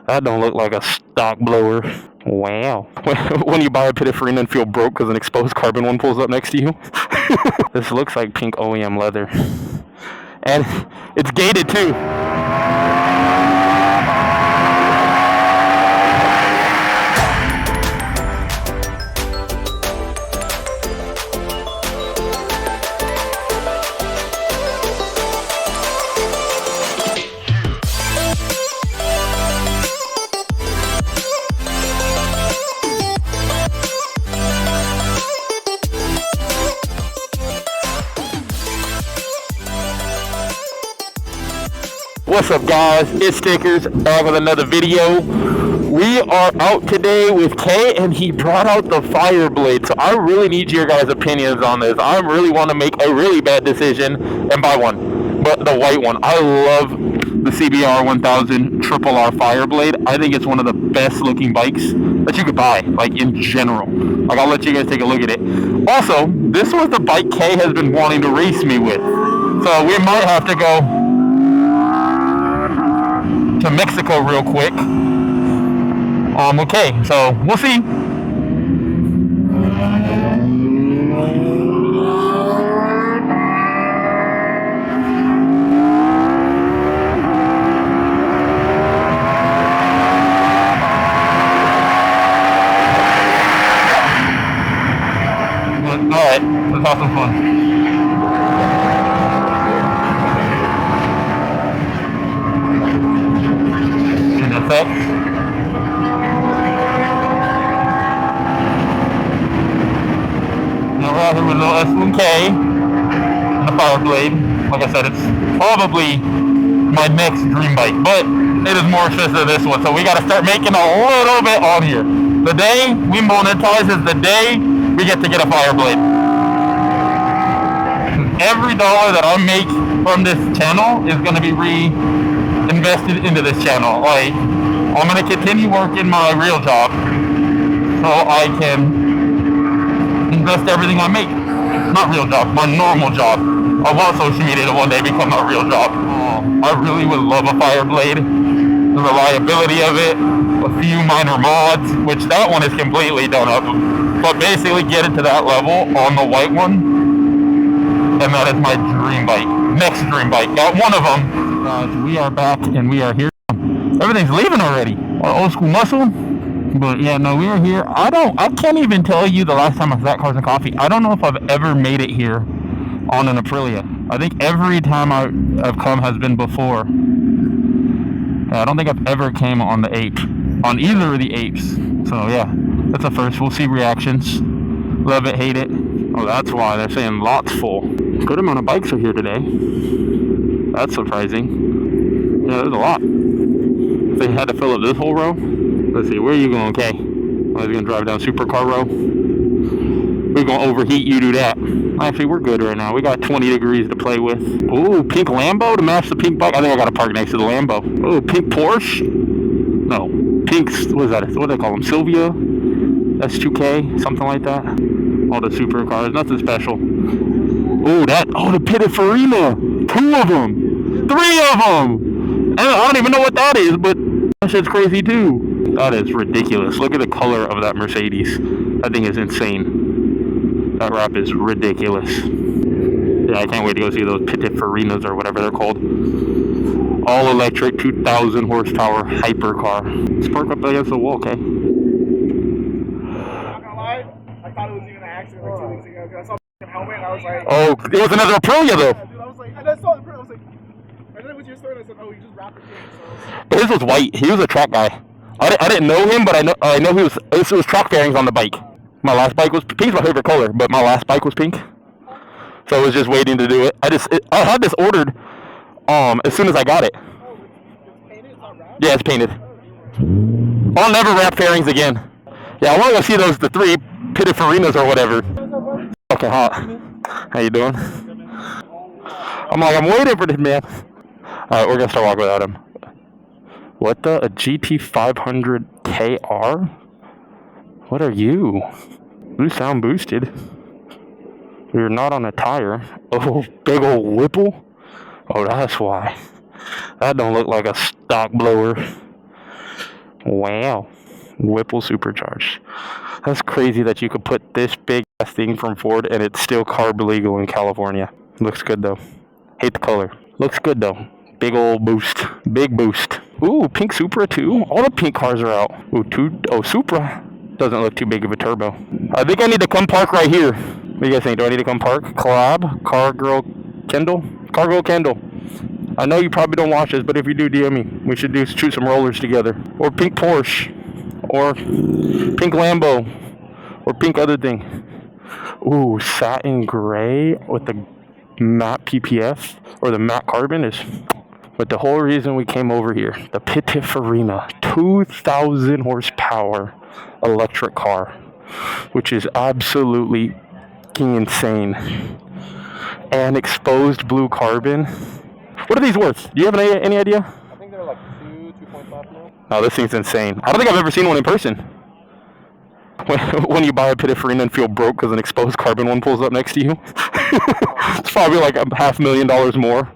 That don't look like a stock blower. Wow. When you buy a Pininfarina and feel broke because an exposed carbon one pulls up next to you. This looks like pink OEM leather. And it's gated too. What's up, guys? It's Stickers back with another video. We are out today with Kay, and he brought out the Fireblade. So I really need your guys' opinions on this. I really want to make a really bad decision and buy one, but the white one. I love the CBR 1000 Triple R Fireblade. I think it's one of the best looking bikes that you could buy, like in general. Like, I'll let you guys take a look at it. Also, this was the bike Kay has been wanting to race me with. So we might have to go to Mexico real quick. Okay, so we'll see. Alright, let's have some fun. Effect. Now we're out here with a little S1K and a Fireblade. Like I said, it's probably my next dream bike, but it is more expensive than this one, so we got to start making a little bit on here. The day we monetize is the day we get to get a Fireblade. Every dollar that I make from this channel is going to be reinvested into this channel. Like, I'm going to continue working my real job so I can invest everything I make. Not real job, my normal job. I want social media to one day become my real job. I really would love a Fireblade. The reliability of it, a few minor mods, which that one is completely done up. But basically get it to that level on the white one. And that is my dream bike. Next dream bike. Got one of them. Guys, we are back and we are here. Everything's leaving already. Old school muscle. But yeah, no, we are here. I can't even tell you the last time I was at Cars and Coffee. I don't know if I've ever made it here on an Aprilia. I think every time I've come has been before. Yeah, I don't think I've ever came on the ape. On either of the apes. So yeah, that's a first. We'll see reactions. Love it, hate it. Oh, that's why they're saying lots full. Good amount of bikes are here today. That's surprising. Yeah, there's a lot. They had to fill up this whole row. Let's see, where are you going, Kay? I was going to drive down Supercar row. We're going to overheat, you do that. Actually, we're good right now. We got 20 degrees to play with. Ooh, pink Lambo to match the pink bike. I think I got to park next to the Lambo. Ooh, pink Porsche. No, pink, what is that? What do they call them? Sylvia? S2K? Something like that. All the supercars, nothing special. Ooh, the Pininfarina. 2 of them. 3 of them. I don't even know what that is, but that shit's crazy too. That is ridiculous. Look at the color of that Mercedes. That thing is insane. That wrap is ridiculous. Yeah, I can't wait to go see those Pininfarinas or whatever they're called. All electric, 2,000 horsepower hypercar. Let's park up against the wall, okay? I'm not gonna lie, I thought it was even an accident like 2 weeks ago. Cause I saw the helmet and I was like, oh, it was another Aprilia though. Yeah, dude, I was like, and I saw the I was like, and then it was your story and I said, oh, you just wrapped it in. So His was white. He was a track guy. I didn't know him, but I know he was. This was track fairings on the bike. My last bike was pink's my favorite color, but my last bike was pink. So I was just waiting to do it. I had this ordered as soon as I got it. Oh, it's painted, it's not wrapped? Yeah, it's painted. I'll never wrap fairings again. Yeah, I want to go see the 3 Pininfarinas or whatever. Okay, hot. How you doing? I'm waiting for this man. Alright, we're gonna start walking without him. What the? A GT 500 KR? What are you? You sound boosted. You're not on a tire. Oh, big old Whipple? Oh, that's why. That don't look like a stock blower. Wow. Whipple supercharged. That's crazy that you could put this big ass thing from Ford and it's still carb legal in California. Looks good though. Hate the color. Looks good though. Big old boost. Big boost. Ooh, pink Supra too. All the pink cars are out. Ooh, Supra. Doesn't look too big of a turbo. I think I need to come park right here. What do you guys think? Do I need to come park? Collab? Car Girl Kendall. I know you probably don't watch this, but if you do, DM me. We should shoot some rollers together. Or pink Porsche. Or pink Lambo. Or pink other thing. Ooh, satin gray with the matte PPF. Or the matte carbon is... But the whole reason we came over here, the Pininfarina 2,000 horsepower electric car, which is absolutely insane. And exposed blue carbon. What are these worth? Do you have any idea? I think they're like 2.5 mil. Oh, this thing's insane. I don't think I've ever seen one in person. When you buy a Pininfarina and feel broke because an exposed carbon one pulls up next to you. It's probably like $500,000 more.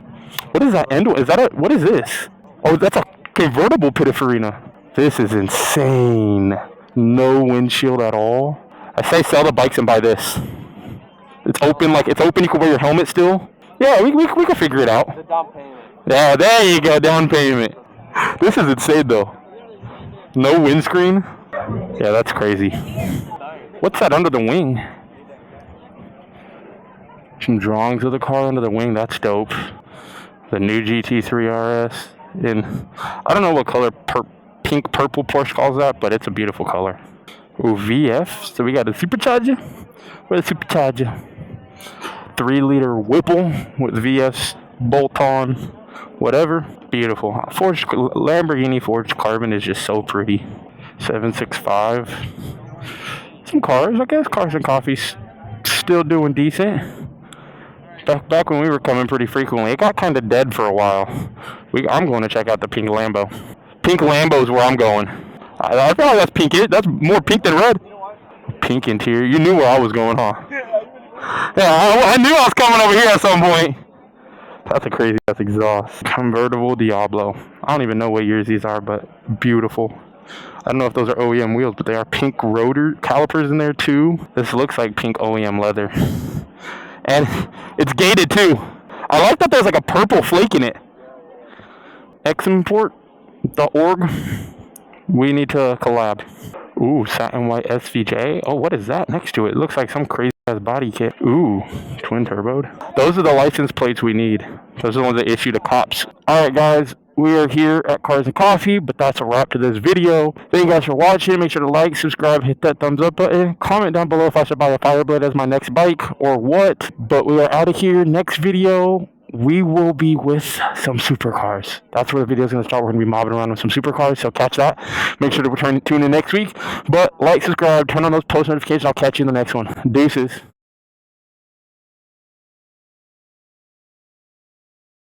What is that end? What is this? Oh, that's a convertible Pininfarina. This is insane. No windshield at all. I say sell the bikes and buy this. It's open, you can wear your helmet still. Yeah, we can figure it out. The down payment. Yeah, there you go, down payment. This is insane though. No windscreen. Yeah, that's crazy. What's that under the wing? Some drawings of the car under the wing, that's dope. The new GT3 RS in, I don't know what color, pink purple Porsche calls that, but it's a beautiful color. Ooh, VF, so we got a supercharger. Where's the supercharger? 3-liter Whipple with VS bolt-on, whatever. Beautiful. Lamborghini forged carbon is just so pretty. 765. Some cars, I guess. Cars and Coffee's still doing decent. Back when we were coming pretty frequently, it got kind of dead for a while. I'm going to check out the pink Lambo. Pink Lambo's where I'm going. I feel like that's pink. That's more pink than red. Pink interior. You knew where I was going, huh? Yeah, I knew I was coming over here at some point. That's a crazy ass exhaust. Convertible Diablo. I don't even know what years these are, but beautiful. I don't know if those are OEM wheels, but they are pink rotor calipers in there too. This looks like pink OEM leather. And it's gated too. I like that there's like a purple flake in it. Export.org. We need to collab. Ooh, satin white SVJ. Oh, what is that next to it? It looks like some crazy ass body kit. Ooh, twin turboed. Those are the license plates we need. Those are the ones that issue to cops. Alright guys, we are here at Cars and Coffee, but that's a wrap to this video. Thank you guys for watching. Make sure to like, subscribe, hit that thumbs up button. Comment down below if I should buy a Fireblade as my next bike or what. But we are out of here. Next video, we will be with some supercars. That's where the video is going to start. We're going to be mobbing around with some supercars, so catch that. Make sure to tune in next week. But like, subscribe, turn on those post notifications. I'll catch you in the next one. Deuces.